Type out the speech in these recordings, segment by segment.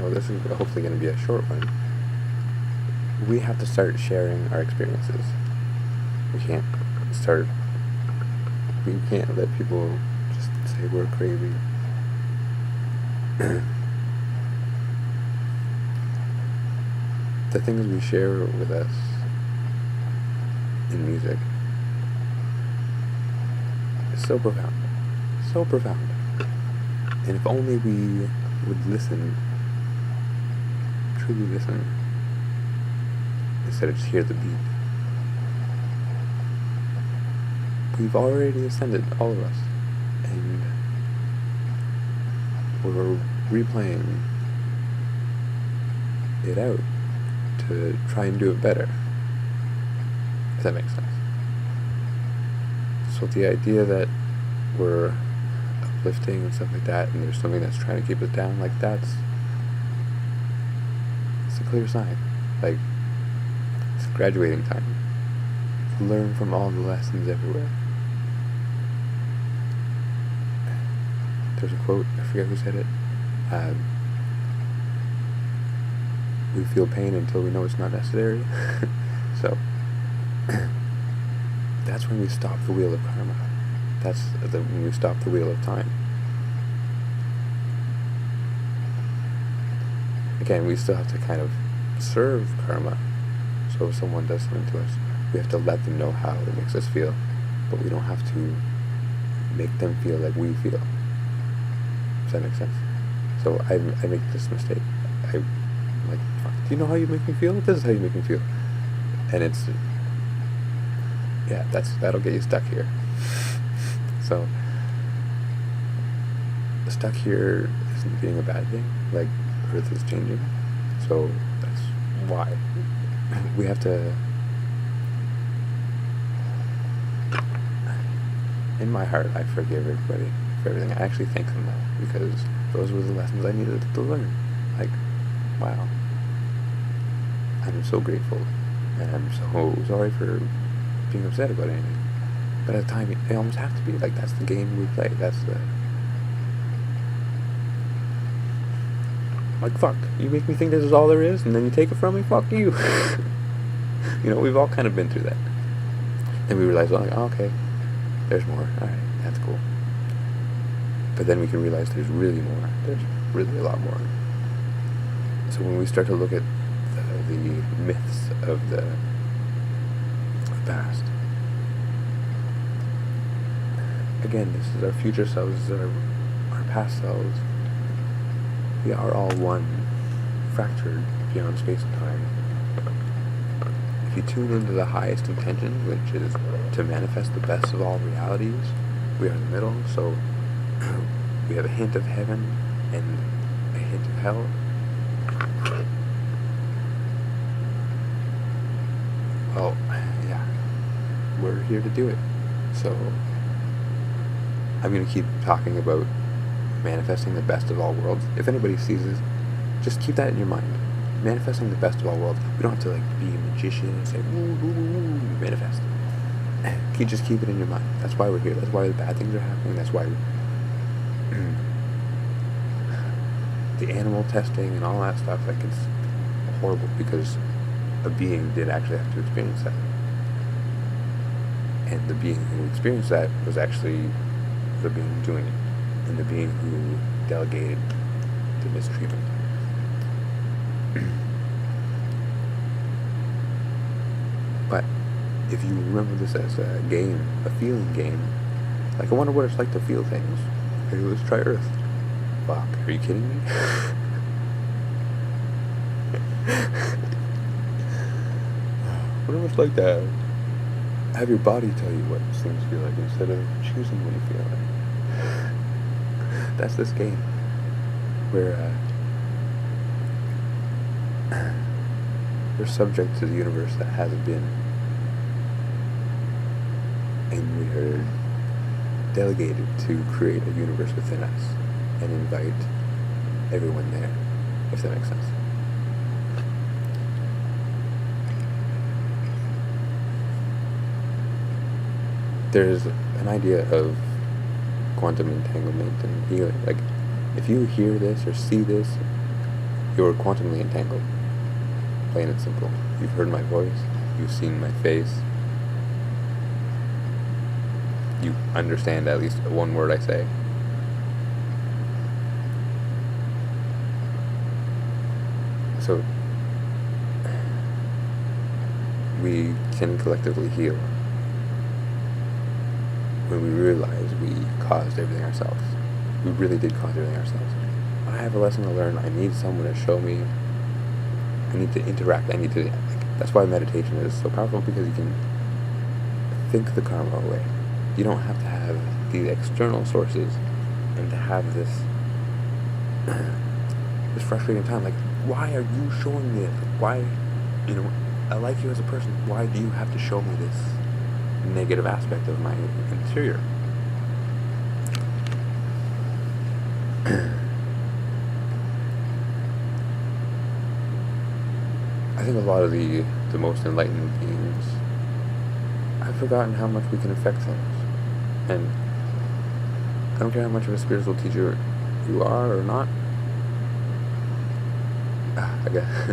well, this is hopefully going to be a short one. We have to start sharing our experiences. We can't start. We can't let people just say we're crazy. The things we share with us in music is so profound. So profound. And if only we would listen, truly listen, instead of just hear the beat. We've already ascended, all of us, and we're replaying it out to try and do it better, if that makes sense. So the idea that we're uplifting and stuff like that, and there's something that's trying to keep us down, like it's a clear sign. Like, it's graduating time. Learn from all the lessons everywhere. There's a quote, I forget who said it. We feel pain until we know it's not necessary. So, that's when we stop the wheel of karma. That's when we stop the wheel of time. Again, we still have to kind of serve karma. So if someone does something to us, we have to let them know how it makes us feel. But we don't have to make them feel like we feel. Does that make sense? So I make this mistake. I'm like, fuck, do you know how you make me feel? This is how you make me feel. And it's, yeah, that'll get you stuck here. So, stuck here isn't being a bad thing. Like, Earth is changing. So that's why. We have to, in my heart, I forgive everybody for everything. I actually thank them now, because those were the lessons I needed to learn. Like, wow. I'm so grateful, and I'm so sorry for being upset about anything. But at the time, they almost have to be. Like, that's the game we play. That's the... Like, fuck, you make me think this is all there is, and then you take it from me? Fuck you. You know, we've all kind of been through that. And we realize, oh, okay, there's more. Alright, that's cool. But then we can realize there's really more. There's really a lot more. So when we start to look at the myths of the past, again, this is our future selves, this is our past selves. We are all one, fractured beyond space and time. If you tune into the highest intention, which is to manifest the best of all realities, we are in the middle, so we have a hint of heaven and a hint of hell. Well, yeah, we're here to do it. So I'm going to keep talking about manifesting the best of all worlds. If anybody sees this, just keep that in your mind. Manifesting the best of all worlds. We don't have to like be a magician and say, woo, woo, woo, woo, manifest. You just keep it in your mind. That's why we're here. That's why the bad things are happening. That's why the animal testing and all that stuff, like, it's horrible, because a being did actually have to experience that. And the being who experienced that was actually the being doing it, and the being who delegated the mistreatment. But if you remember this as a game, a feeling game, like, I wonder what it's like to feel things. Maybe let's try Earth. Fuck, are you kidding me? What if it's like that? Have your body tell you what things feel like instead of choosing what you feel like. That's this game where we're subject to the universe that hasn't been, and we are delegated to create a universe within us and invite everyone there, if that makes sense. There's an idea of quantum entanglement and healing. Like, if you hear this or see this, You're quantumly entangled. Plain and simple. You've heard my voice. You've seen my face. You understand at least one word I say. So we can collectively heal when we realize we caused everything ourselves. We really did cause everything ourselves. I have a lesson to learn. I need someone to show me. I need to interact. That's why meditation is so powerful, because you can think the karma away. You don't have to have these external sources and to have this this frustrating time. Like, why are you showing me it? Why, I like you as a person. Why do you have to show me this negative aspect of my interior? I think a lot of the most enlightened beings, I've forgotten how much we can affect things. And I don't care how much of a spiritual teacher you are or not. I guess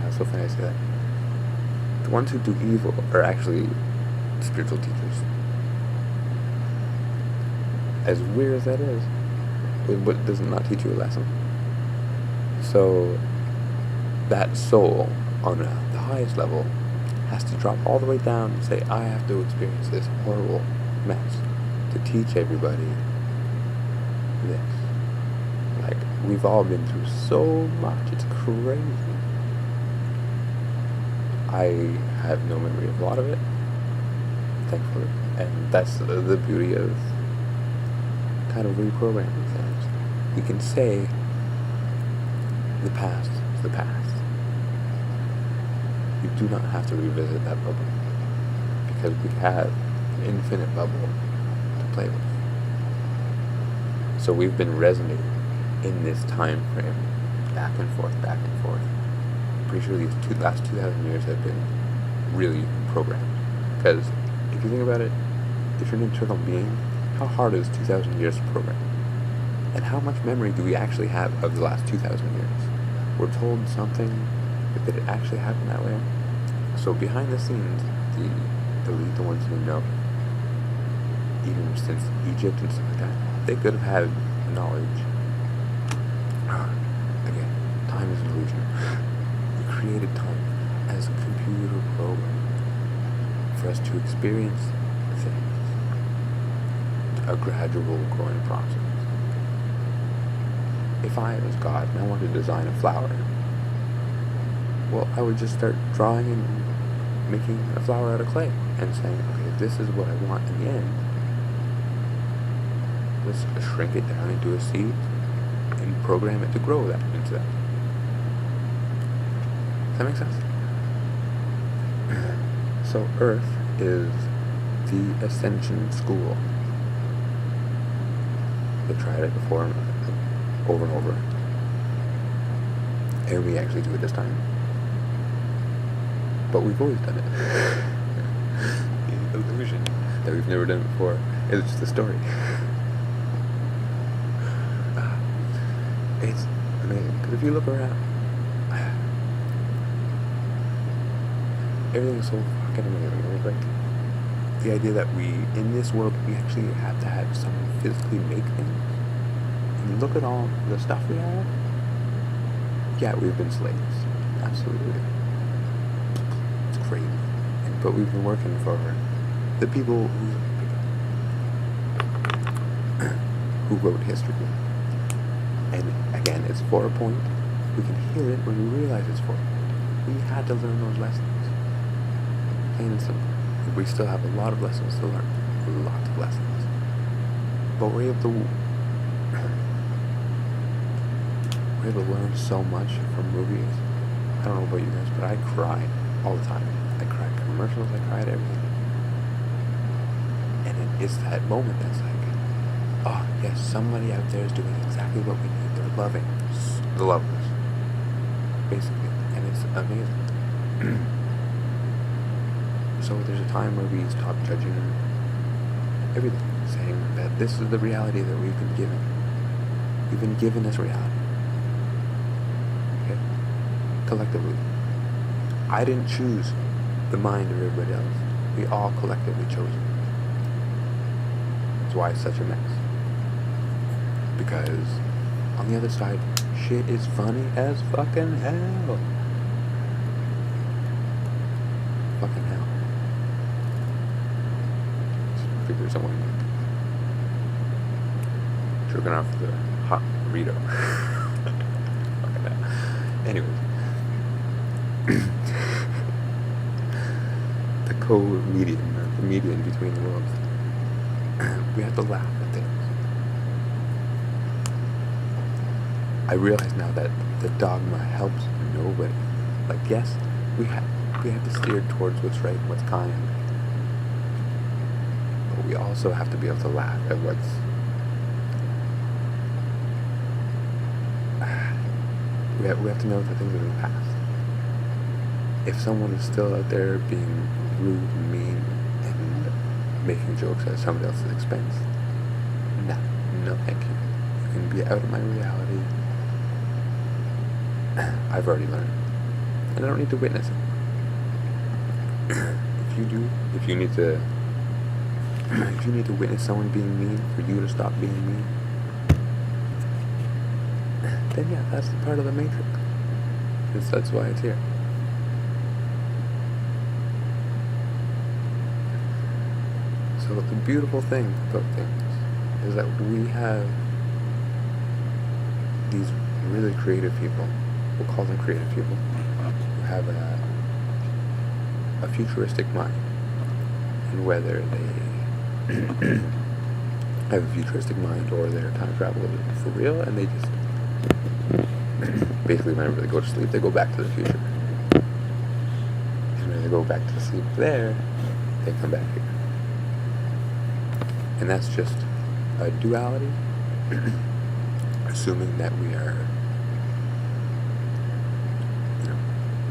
it's so funny I say that. The ones who do evil are actually spiritual teachers. As weird as that is, but does it not teach you a lesson? So that soul on the highest level has to drop all the way down and say, I have to experience this horrible mess to teach everybody this. Like, we've all been through so much, it's crazy. I have no memory of a lot of it, thankfully, and that's the beauty of kind of reprogramming things. We can say the past is the past. You do not have to revisit that bubble, because we have an infinite bubble to play with. So we've been resonating in this time frame, back and forth, back and forth. Pretty sure these last 2,000 years have been really programmed. Because if you think about it, if you're an internal being, how hard is 2,000 years to program? And how much memory do we actually have of the last 2,000 years? We're told something, but did it actually happen that way? So behind the scenes, the elite, the ones who know, even since Egypt and stuff like that, they could have had knowledge. Again, time is an illusion. We created time as a computer program for us to experience things. A gradual growing process. If I was God and I wanted to design a flower, well, I would just start drawing and making a flower out of clay and saying, okay, this is what I want in the end. Let's shrink it down into a seed and program it to grow that into that. Does that make sense? So Earth is the ascension school. They tried it before, over and over. And we actually do it this time. But we've always done it. The illusion that we've never done it before is just a story. It's amazing, because if you look around, everything is so fucking amazing. Like, the idea that in this world, we actually have to have someone physically make things. And look at all the stuff we have. Yeah, we've been slaves. Absolutely. It's crazy. But we've been working for the people who wrote history. And again, it's for a point. We can heal it when we realize it's for a point. We had to learn those lessons. Plain and simple. We still have a lot of lessons to learn. Lots of lessons. But we're able to learn so much from movies. I don't know about you guys, but I cried all the time. I cried commercials, I cried everything. And it's that moment that's like, oh, yes, somebody out there is doing exactly what we need. They're loving the lovers, basically. And it's amazing. So there's a time where we stop judging everything, saying that this is the reality that we've been given. We've been given this reality. Okay? collectively. I didn't choose the mind of everybody else. We all collectively chose it. That's why it's such a mess. Because on the other side, shit is funny as fucking hell. Fucking hell. Just figure someone jerking off the hot burrito. Fucking hell. Anyways. The co-median, the median between the worlds. We have to laugh at things. I realize now that the dogma helps nobody. Like, yes, we have to steer towards what's right and what's kind. But we also have to be able to laugh at what's... We have to know the things of the past. If someone is still out there being rude and mean and making jokes at somebody else's expense, no thank you. You can be out of my reality. I've already learned. And I don't need to witness it. If you need to witness someone being mean for you to stop being mean, then yeah, that's the part of the matrix. That's why it's here. So the beautiful thing about things is that we have these really creative people, we'll call them creative people, who have a futuristic mind. And whether they have a futuristic mind or they're time travelers for real, and they just basically whenever they go to sleep, they go back to the future. And when they go back to sleep there, they come back here. And that's just a duality, assuming that we are,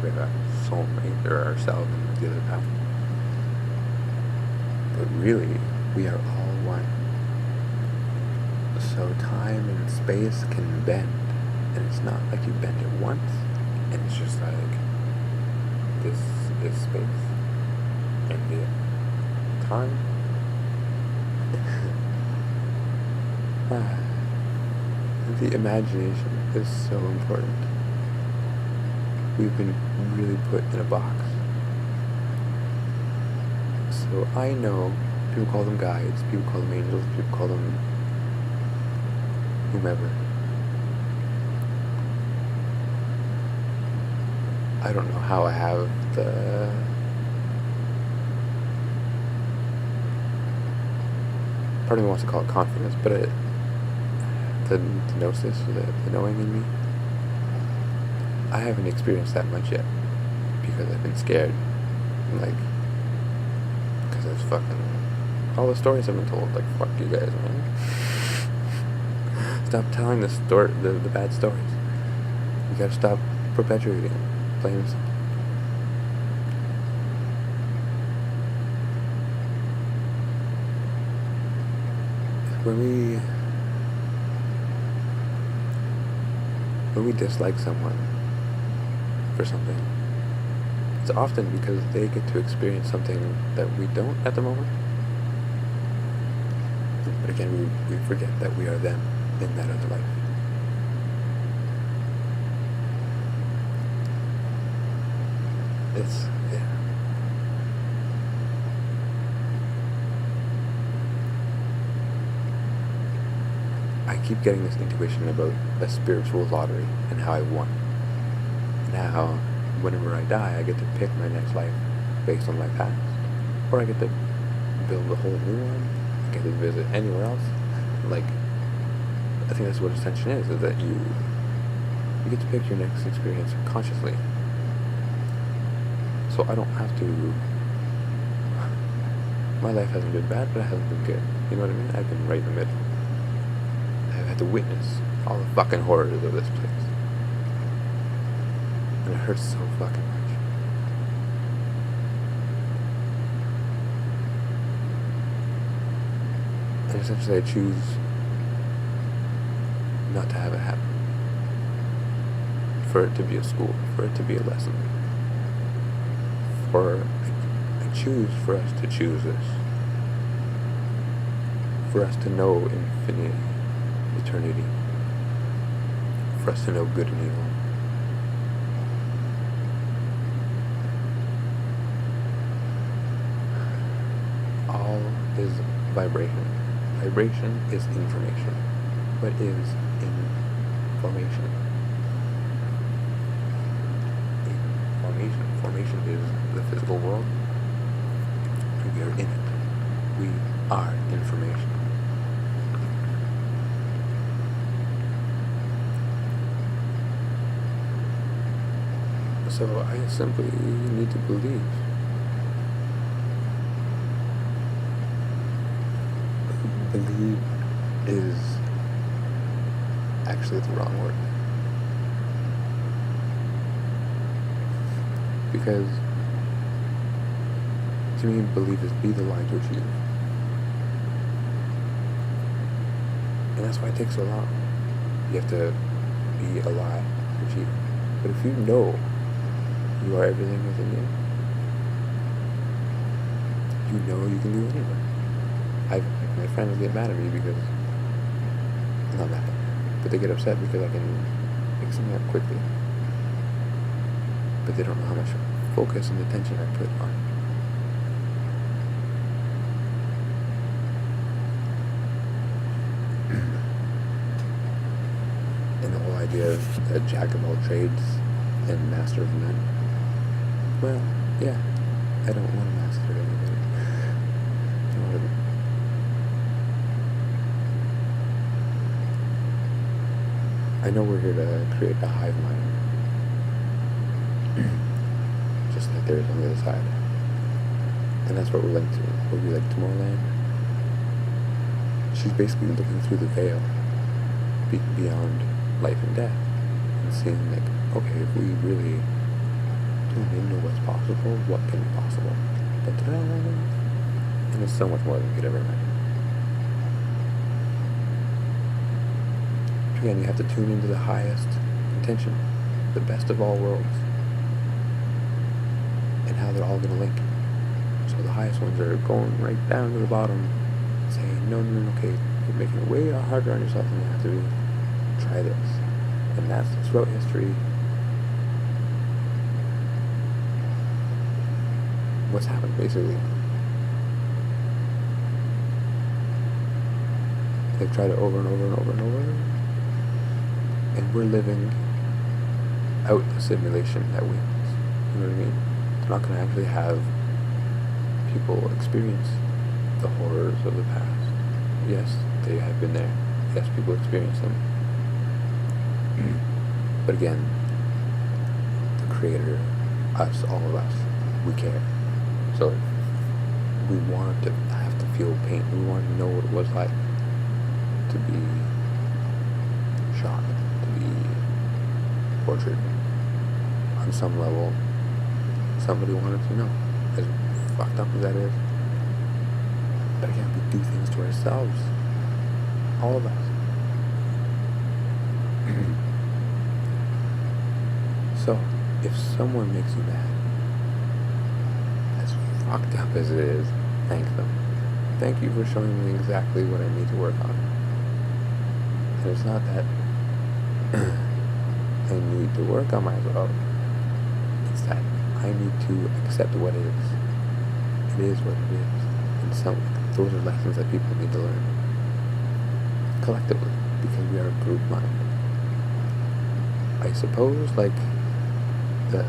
we have a soulmate or ourselves in the other path. But really, we are all one. So time and space can bend. And it's not like you bend it once, and it's just like, this is space, and the time. The imagination is so important. We've been really put in a box. So I know, people call them guides, people call them angels, people call them whomever. I don't know how I have the part of me wants to call it confidence, but the gnosis, the knowing in me, I haven't experienced that much yet because I've been scared, because it's fucking all the stories I've been told. Like, fuck you guys, man. Stop telling the bad stories. You gotta stop perpetuating flames. When we dislike someone for something, it's often because they get to experience something that we don't at the moment. But again, we forget that we are them in that other life. Yeah. I keep getting this intuition about a spiritual lottery and how I won. And how, whenever I die, I get to pick my next life based on my past. Or I get to build a whole new one. I get to visit anywhere else. I think that's what ascension is that you get to pick your next experience consciously. So I don't have to... My life hasn't been bad, but it hasn't been good. You know what I mean? I've been right in the middle. I've had to witness all the fucking horrors of this place. And it hurts so fucking much. And essentially I choose not to have it happen. for it to be a school, for it to be a lesson. I choose for us to choose this. For us to know infinity, eternity. For us to know good and evil. All is vibration. Vibration is information. What is information? Formation is the physical world. We are in it. We are information. So I simply need to believe. Believe is actually the wrong word. Because to me, believe is be the line to achieve. And that's why it takes so long. You have to be a lie to achieve. But if you know you are everything within you, you know you can do anything. My friends get mad at me because, not mad, but they get upset because I can pick something up quickly. But they don't know how much focus and attention I put on it. And the whole idea of a jack of all trades and master of none. Well, yeah, I don't want to master anybody. I know we're here to create a hive mind. Just like there is on the other side. And that's what we're like to. We'll be like Tomorrowland. She's basically looking through the veil beyond life and death. And seeing like, okay, if we really tune into what's possible, what can be possible? Da-da-da. And it's so much more than we could ever imagine. Again, you have to tune into the highest intention, the best of all worlds, and how they're all going to link. So the highest ones are going right down to the bottom, saying, no, okay, you're making it way harder on yourself than you have to be. Try this. And that's throughout history. What's happened, basically. They've tried it over and over and over and over. And we're living out the simulation that wins. You know what I mean? They're not going to actually have people experience the horrors of the past. Yes, they have been there. Yes, people experience them. But again, the Creator, us, all of us, we care. So we want to have to feel pain. We want to know what it was like to be shocked, to be tortured. On some level, somebody wanted to know, as fucked up as that is. But again, we do things to ourselves. All of us. So, if someone makes you mad, as fucked up as it is, thank them. Thank you for showing me exactly what I need to work on. And it's not that I need to work on myself. It's that I need to accept what is. It is what it is. And those are lessons that people need to learn. Collectively. Because we are a group mind. I suppose, like the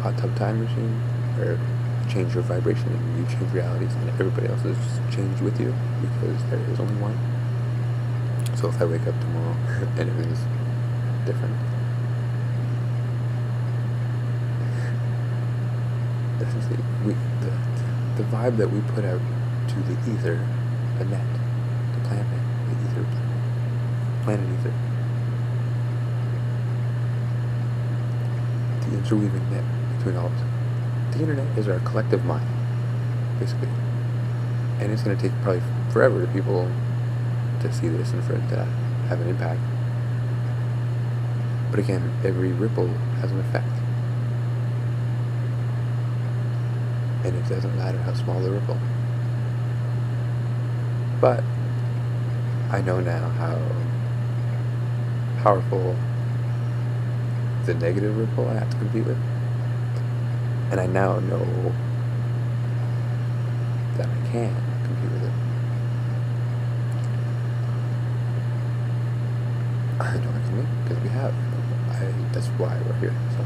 hot tub time machine, where you change your vibration and you change realities and everybody else is changed with you because there is only one. So if I wake up tomorrow and everything's different, essentially the vibe that we put out to the ether, the net, the planet, the ether planet ether, the interweaving net between all of us. The internet is our collective mind, basically. And it's going to take probably forever for people to see this and for it to have an impact. But again, every ripple has an effect. And it doesn't matter how small the ripple. But I know now how powerful the negative ripple I have to compete with. And I now know that I can compete with it. I know I can win, because we have. That's why we're here. So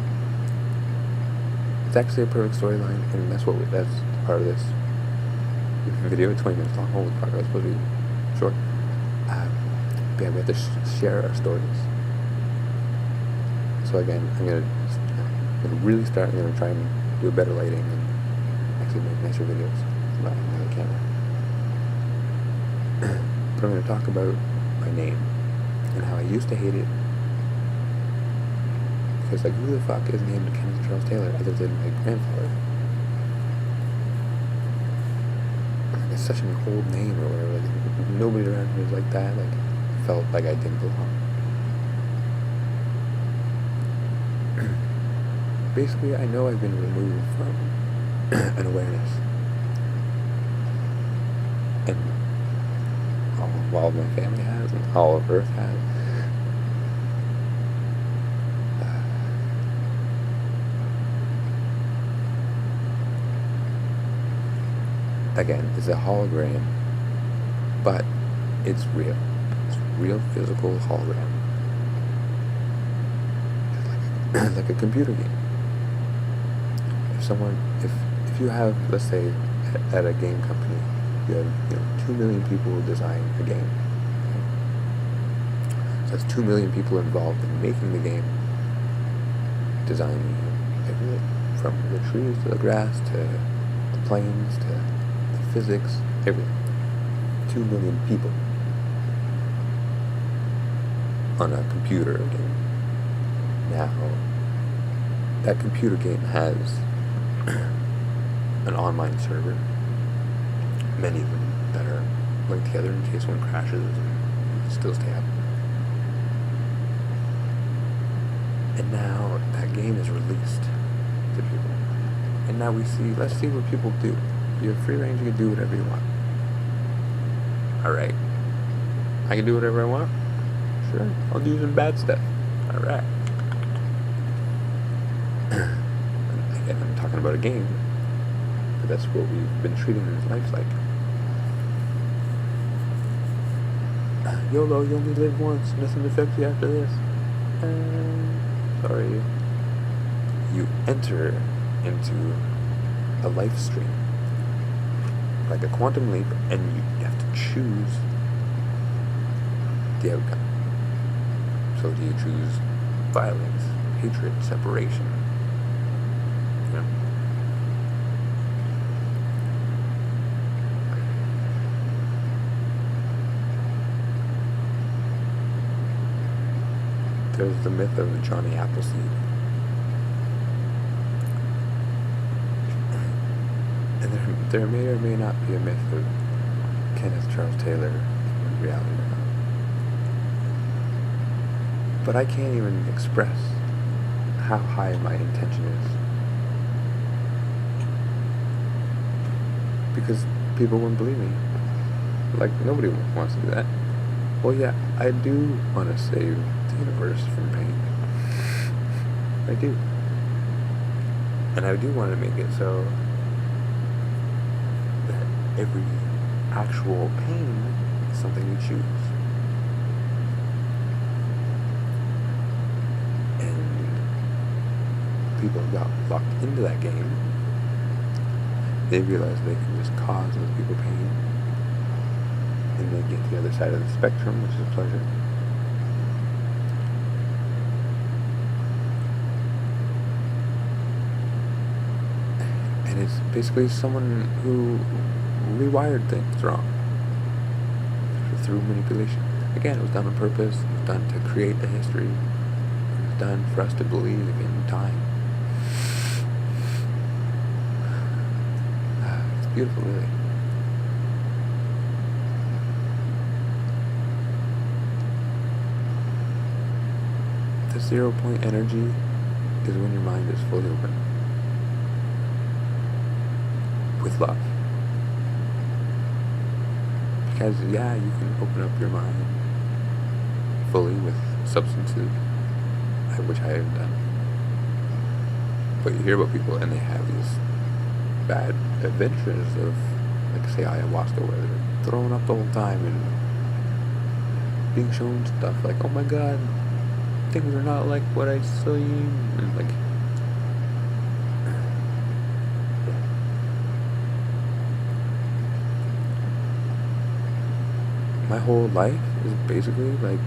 it's actually a perfect storyline, and that's part of this video. 20 minutes long. Holy fuck, that's supposed to be short. But yeah, we have to share our stories. So again, I'm gonna really start. I'm gonna try and do better lighting and actually make nicer videos. But I don't have a camera. But I'm gonna talk about my name and how I used to hate it. Because, like, who the fuck is named Kenneth Charles Taylor other than my grandfather? Like, it's such an old name or whatever. Like, nobody around here is like that. Like, felt like I didn't belong. Basically, I know I've been removed from an awareness. And all of my family has, and all of Earth has. Again, it's a hologram, but it's real. It's a real physical hologram. It's like a computer game. If you have, let's say, at a game company, you have 2 million people design a game. Okay? So that's 2 million people involved in making the game, designing everything from the trees to the grass to the planes to the physics, everything. 2 million people on a computer game. Now, that computer game has an online server, many of them that are linked together in case one crashes and still stay up. And now that game is released to people. And now let's see what people do. You have free range, you can do whatever you want. Alright. I can do whatever I want? Sure. I'll do some bad stuff. Alright. Again, I'm talking about a game, but that's what we've been treating life like. YOLO, you only live once, nothing affects you after this. Sorry. You enter into a life stream, like a quantum leap, and you have to choose the outcome. So do you choose violence, hatred, separation? There's the myth of Johnny Appleseed. And there may or may not be a myth of Kenneth Charles Taylor in reality or not. But I can't even express how high my intention is. Because people won't believe me. Like, nobody wants to do that. Well, yeah, I do want to save the universe from pain. I do. And I do want to make it so that every actual pain is something you choose. And people got locked into that game. They realize they can just cause other people pain. And they get to the other side of the spectrum, which is pleasure. And it's basically someone who rewired things wrong through manipulation. Again, it was done on purpose. It was done to create a history. It was done for us to believe in time. It's beautiful, really. The 0 point energy is when your mind is fully open with love. Because, yeah, you can open up your mind fully with substances, which I have done. But you hear about people and they have these bad adventures of, like, say, ayahuasca, where they're throwing up the whole time and being shown stuff like, oh my god, things are not like what I saw you, and like, my whole life is basically like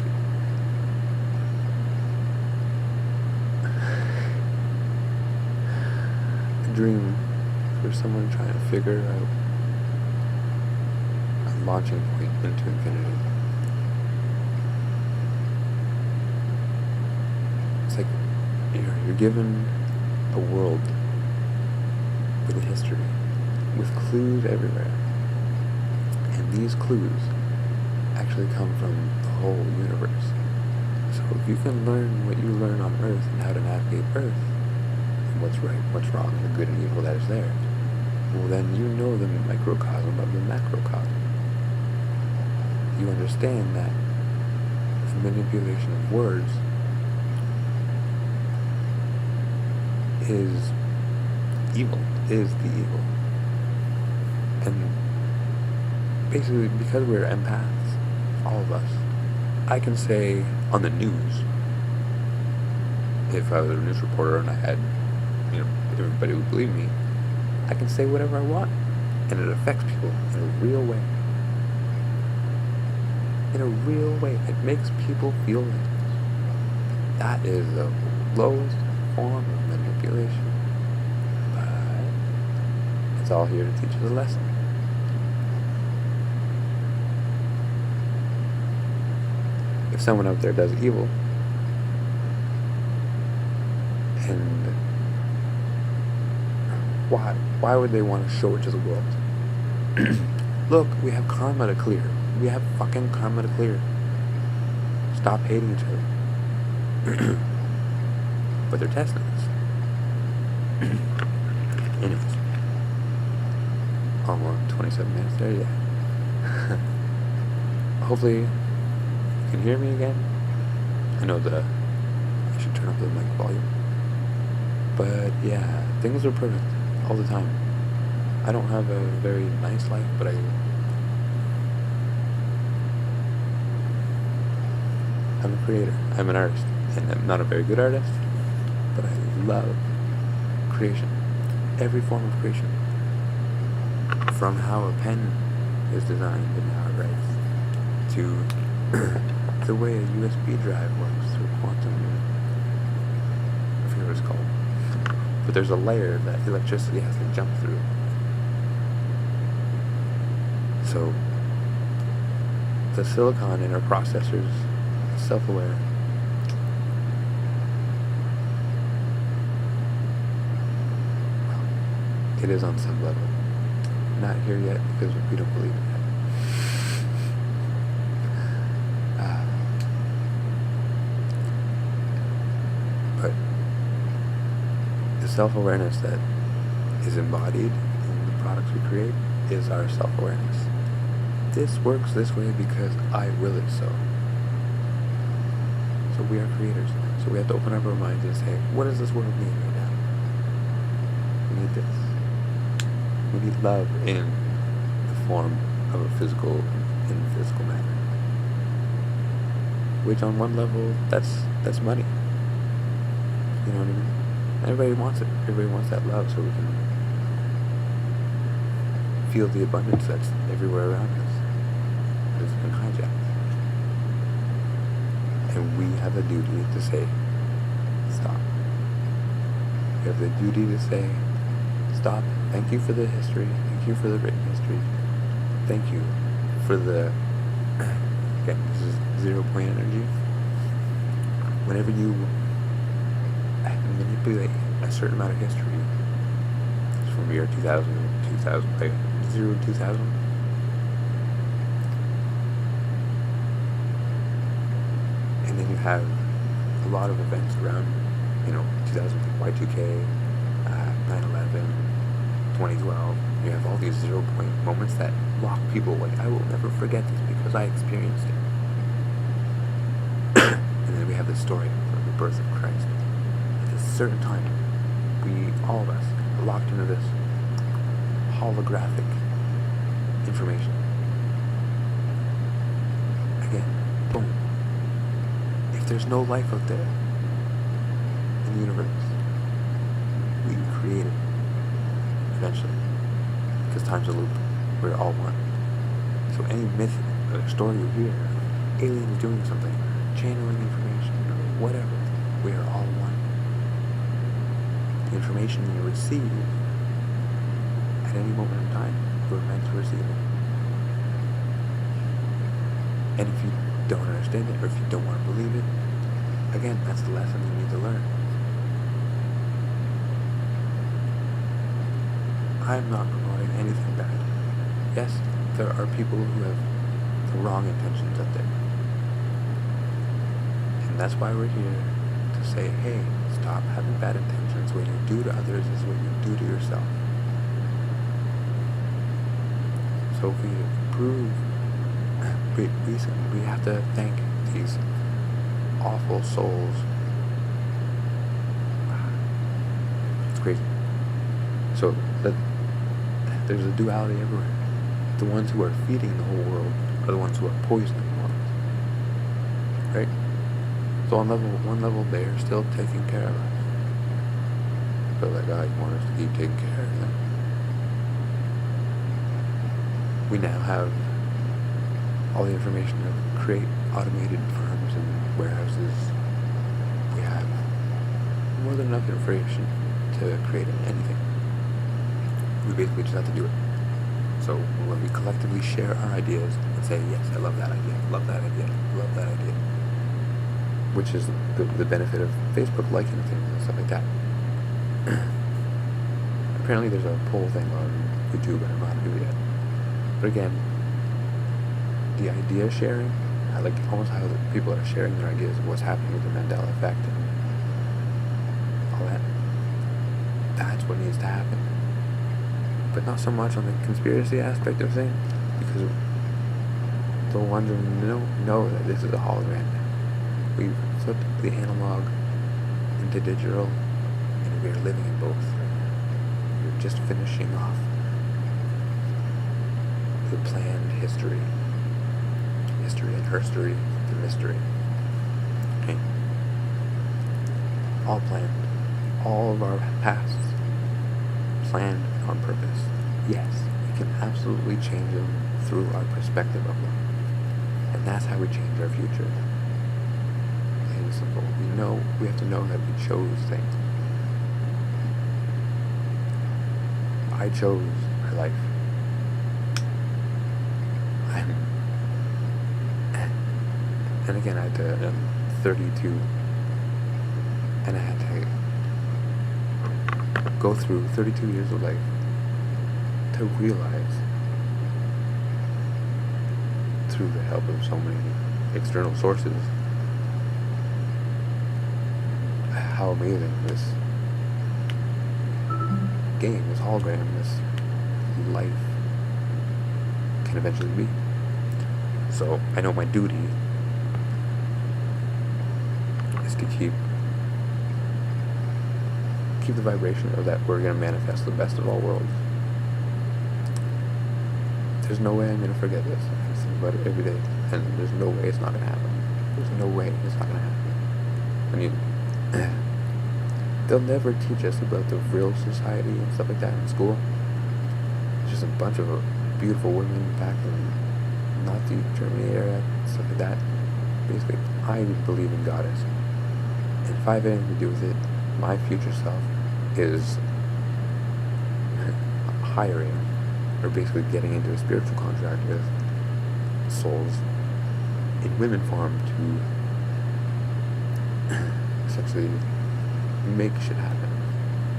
a dream for someone trying to figure out a launching point into infinity. It's like you're given a world with a history, with clues everywhere, and these clues actually come from the whole universe. So if you can learn what you learn on Earth and how to navigate Earth, and what's right, what's wrong, and the good and evil that is there, well then you know the microcosm of the macrocosm. You understand that the manipulation of words is evil, is the evil. And basically, because we're empaths, all of us, I can say on the news, if I was a news reporter and I had, everybody would believe me, I can say whatever I want, and it affects people in a real way. In a real way. It makes people feel things. That is the lowest form of manipulation. But it's all here to teach us a lesson. If someone out there does evil, and why would they want to show it to the world? Look, we have karma to clear. We have fucking karma to clear. Stop hating each other. But they're testing us. Anyways. Almost 27 minutes there, yeah. Hopefully you can hear me again. I know I should turn up the mic volume. But yeah, things are perfect all the time. I don't have a very nice life, but I'm a creator. I'm an artist. And I'm not a very good artist, but I love creation. Every form of creation. From how a pen is designed and how it writes, to the way a USB drive works through quantum, I forget what it's called. But there's a layer that electricity has to jump through. So the silicon in our processors is self-aware. Well, it is on some level. Not here yet because we don't believe it yet. But the self-awareness that is embodied in the products we create is our self-awareness. This works this way because I will it so. So we are creators. So we have to open up our minds and say, what does this world need right now? We need this. We need love in the form of a physical matter. Which on one level, that's money. You know what I mean? Everybody wants it. Everybody wants that love so we can feel the abundance that's everywhere around us. It's been hijacked. And we have a duty to say, stop. We have the duty to say, stop. Thank you for the history. Thank you for the written history. Thank you for the, again, this is 0 point energy. Whenever you manipulate a certain amount of history, it's from year 2000, like 2000. And then you have a lot of events around, 2000, Y2K, 9/11, 2012. You have all these 0 point moments that rock people. Like, I will never forget this because I experienced it. And then we have the story of the birth of Christ. At a certain time, all of us, are locked into this holographic information. Again, boom. If there's no life out there in the universe, we create it eventually, because time's a loop. We're all one. So any myth or story you hear, aliens doing something, channeling information, or whatever, we are all one. The information you receive at any moment in time, you are meant to receive it. And if you don't understand it, or if you don't want to believe it, again, that's the lesson you need to learn. I'm not promoting anything bad. Yes, there are people who have the wrong intentions out there. And that's why we're here, to say, hey, stop having bad intentions. What you do to others is what you do to yourself. So if we improve, we have to thank these awful souls. It's crazy. So there's a duality everywhere. The ones who are feeding the whole world are the ones who are poisoning the world. Right? So on one level, they're still taking care of us. But like, you want us to keep taking care of them. We now have all the information to create automated farms and warehouses. We have more than enough information to create anything. We basically just have to do it. So when we collectively share our ideas and say, yes, I love that idea, love that idea, love that idea, which is the benefit of Facebook liking things and stuff like that. Apparently there's a poll thing on YouTube, I don't know how to do it yet. But again, the idea sharing, I like almost how the people are sharing their ideas of what's happening with the Mandela effect and all that. That's what needs to happen. But not so much on the conspiracy aspect of things, because the ones who know that this is a hologram. We've flipped the analog into digital, and we are living in both. We're just finishing off the planned history and herstory, the mystery. Okay? All planned. All of our pasts planned on purpose. Yes, we can absolutely change them through our perspective of them. And that's how we change our future. Plain and simple. We have to know that we chose things. I chose my life. And again, I'm 32, and I had to go through 32 years of life to realize, through the help of so many external sources, how amazing this game, this hologram, this life can eventually be. So I know my duty is to keep the vibration of that we're going to manifest the best of all worlds. There's no way I'm going to forget this. I think about it every day, and there's no way it's not going to happen. There's no way it's not going to happen. I mean, they'll never teach us about the real society and stuff like that in school. It's just a bunch of beautiful women back in Nazi Germany era, stuff like that. Basically, I believe in goddess. And if I have anything to do with it, my future self is hiring, or basically getting into a spiritual contract with souls in women form to essentially make shit happen.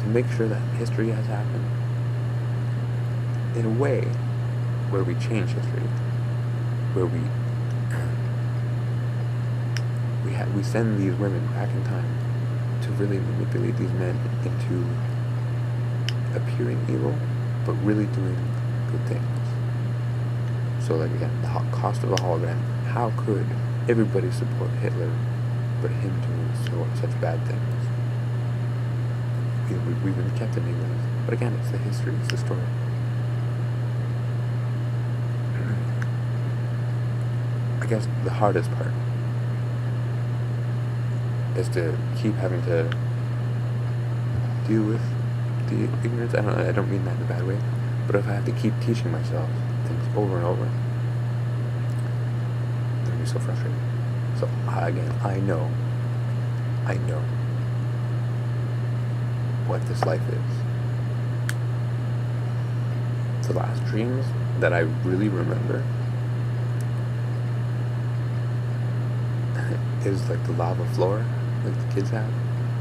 To make sure that history has happened in a way where we change history, where we we send these women back in time to really manipulate these men into appearing evil, but really doing good things. So, like, again, the cost of a hologram. How could everybody support Hitler, but him doing such bad things? We've been kept in ignorance. But again, it's the history, it's the story. I guess the hardest part is to keep having to deal with the ignorance. I don't mean that in a bad way, but if I have to keep teaching myself things over and over, it's gonna be so frustrating. So again, I know what this life is. The last dreams that I really remember is like the lava floor, like the kids have,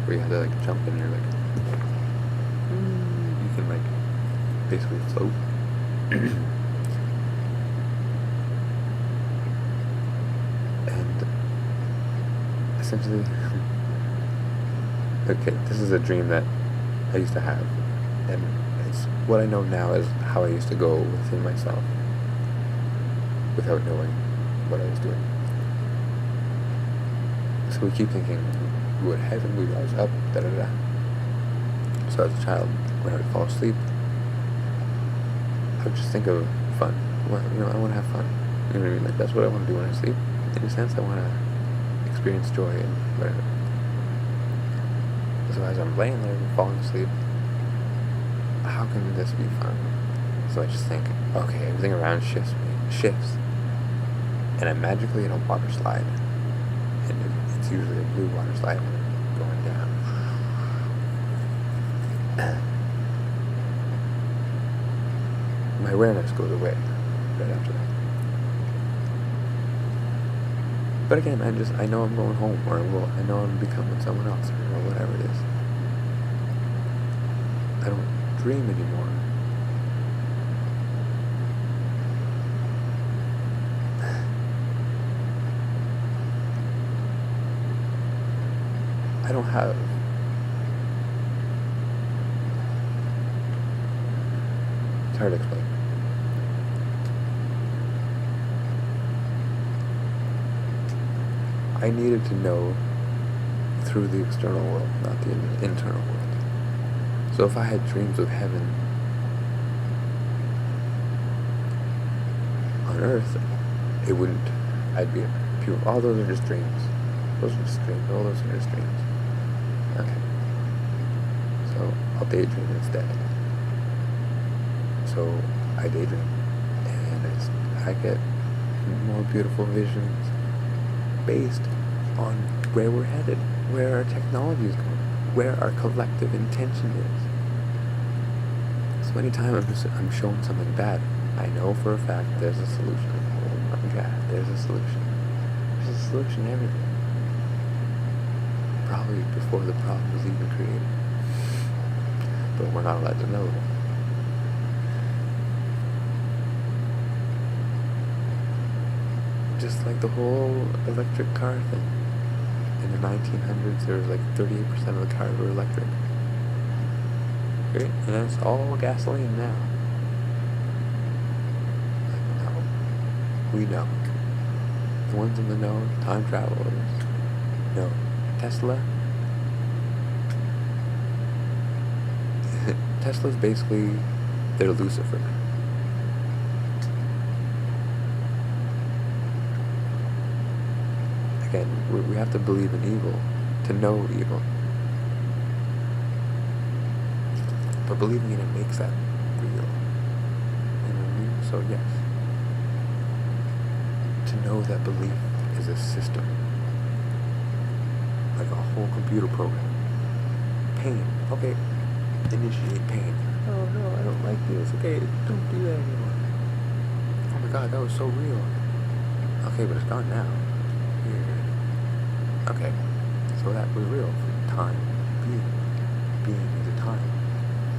where you have to like jump and you're like, you can like basically float. And essentially, okay, this is a dream that I used to have, and it's what I know now is how I used to go within myself without knowing what I was doing. So we keep thinking, we go to heaven, we rise up, da-da-da. So as a child, when I would fall asleep, I would just think of fun. Well, I want to have fun. You know what I mean? Like, that's what I want to do when I sleep. In a sense, I want to experience joy and whatever. So as I'm laying there and falling asleep, how can this be fun? So I just think, okay, everything around shifts, and I'm magically in a water slide. And it's usually a blue water slide going down. My awareness goes away right after that. But again, I know I'm going home, or I know I'm becoming someone else, or whatever it is. I don't dream anymore. I don't have it's hard to explain. I needed to know through the external world, not the internal world. So if I had dreams of heaven on earth, it wouldn't, I'd be pure, all those are just dreams. Those are just dreams, all those are just dreams. Okay. So I'll daydream instead. So I daydream, and I get more beautiful visions based on where we're headed, where our technology is going, where our collective intention is. So anytime I'm shown something bad, I know for a fact there's a solution. Oh my God, there's a solution. There's a solution to everything. Probably before the problem was even created. But we're not allowed to know that. Just like the whole electric car thing. In the 1900s, there was like 38% of the cars were electric. Right? And that's all gasoline now. Like, no. We know. The ones in the know, time travelers, know. Tesla. Tesla's basically, they're Lucifer. Again, we have to believe in evil to know evil. But believing in it makes that real. You know what I mean? So yes. To know that belief is a system. Like a whole computer program. Pain. Okay. Initiate pain. Oh no, I don't like this. Okay, don't do that anymore. Oh my God, that was so real. Okay, but it's gone now. Okay, so that was real. Time being. Being is a time.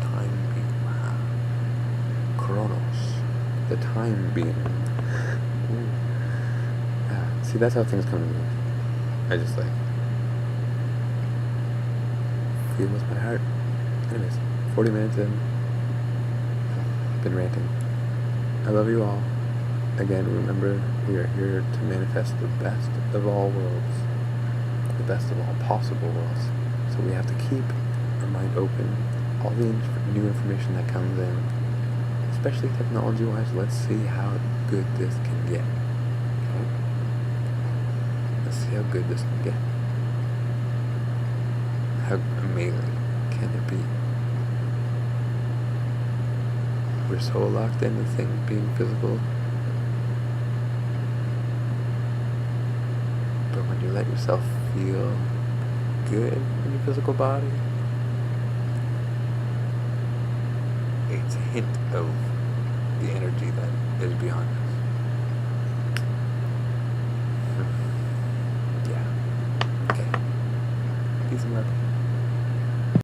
Time being. Wow. Chronos. The time being. See, that's how things come to me. I just like feel with my heart. Anyways, 40 minutes in. Been ranting. I love you all. Again, remember, we are here to manifest the best of all worlds, the best of all possible worlds. So we have to keep our mind open. All the new information that comes in, especially technology-wise, let's see how good this can get. Okay? Let's see how good this can get. How amazing can it be? We're so locked into things being physical. But when you let yourself feel good in your physical body, it's a hint of the energy that is beyond us. Yeah. Okay. Peace and love.